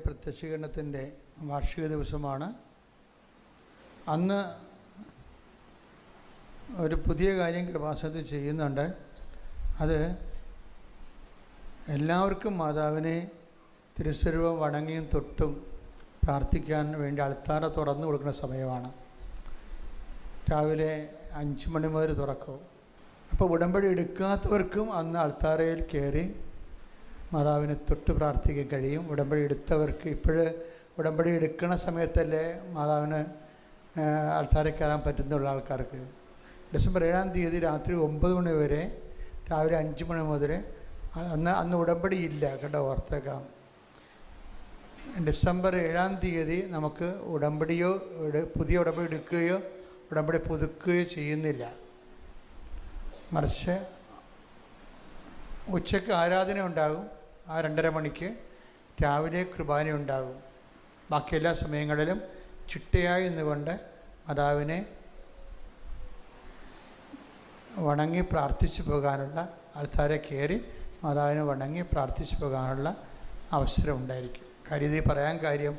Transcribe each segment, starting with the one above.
പ്രത്യക്ഷീകരണത്തിൻ്റെ വാർഷിക ദിവസമാണ്. അന്ന് ഒരു പുതിയ കാര്യം കൃപാസനത്തിൽ ചെയ്യുന്നുണ്ട്. അത് എല്ലാവർക്കും മാതാവിനെ തിരുസ്വരൂപം വണങ്ങിയും തൊട്ടും പ്രാർത്ഥിക്കാൻ വേണ്ടി അൾത്താര തുറന്നു കൊടുക്കുന്ന സമയമാണ്. രാവിലെ 5 മണി മുതൽ തുറക്കും. അപ്പോൾ ഉടമ്പടി എടുക്കാത്തവർക്കും അന്ന് അൾത്താരയിൽ കയറി മാതാവിനെ തൊട്ട് പ്രാർത്ഥിക്കാൻ കഴിയും. ഉടമ്പടി എടുത്തവർക്ക് ഉടമ്പടി എടുക്കുന്ന സമയത്തല്ലേ മാതാവിന് അൾത്താരയിൽ കയറാൻ പറ്റുന്നുള്ള ആൾക്കാർക്ക്. ഡിസംബർ 7-ാം തീയതി രാത്രി 9 മണി വരെ, രാവിലെ 5 മണി മുതൽ അന്ന് ഉടമ്പടി ഇല്ല കേട്ടോ, ഓർത്തേക്കാം. ഡിസംബർ 7-ാം തീയതി നമുക്ക് പുതിയ ഉടമ്പടി എടുക്കുകയോ ഉടമ്പടി പുതുക്കുകയോ ചെയ്യുന്നില്ല. മറിച്ച് ഉച്ചയ്ക്ക് ആരാധന ഉണ്ടാകും, ആ 2:30 മണിക്ക്. രാവിലെ കുർബാന ഉണ്ടാകും. ബാക്കി എല്ലാ സമയങ്ങളിലും ചിട്ടയായി നിന്നുകൊണ്ട് മാതാവിനെ വണങ്ങി പ്രാർത്ഥിച്ചു പോകാനുള്ള, ആൾത്താരെ കയറി മാതാവിനെ വണങ്ങി പ്രാർത്ഥിച്ചു പോകാനുള്ള അവസരം ഉണ്ടായിരിക്കും. ഇത് പറയാൻ കാര്യം,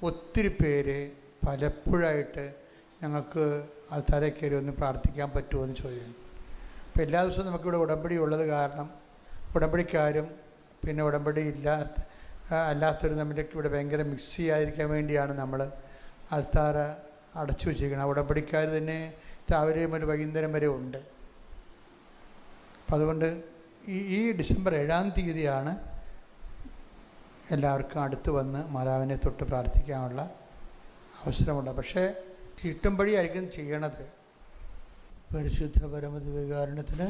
ഒത്തിരി പേര് പലപ്പോഴായിട്ട് ഞങ്ങൾക്ക് ആൾത്താരെ കയറി ഒന്ന് പ്രാർത്ഥിക്കാൻ പറ്റുമോ എന്ന് ചോദിക്കും. അപ്പോൾ എല്ലാ ദിവസവും നമുക്കിവിടെ ഉടമ്പടി ഉള്ളത് കാരണം ഉടമ്പടിക്കാരും പിന്നെ ഉടമ്പടി അല്ലാത്തവരും തമ്മിലേക്ക് ഇവിടെ ഭയങ്കര മിക്സ് ചെയ്യാതിരിക്കാൻ വേണ്ടിയാണ് നമ്മൾ ആൾത്താര അടച്ചു വെച്ചിരിക്കുന്നത്. ഉടമ്പടിക്കാർ തന്നെ രാവിലെ മുതൽ വൈകുന്നേരം വരെ ഉണ്ട്. അപ്പം അതുകൊണ്ട് ഈ ഡിസംബർ 7-ാം തീയതിയാണ് എല്ലാവർക്കും അടുത്ത് വന്ന് മാതാവിനെ തൊട്ട് പ്രാർത്ഥിക്കാനുള്ള അവസരമുണ്ട്. പക്ഷേ ചീട്ടുംപടിയായിരിക്കും ചെയ്യണത്. പരിശുദ്ധ പരമദിവ്യകാരുണ്യത്തിന്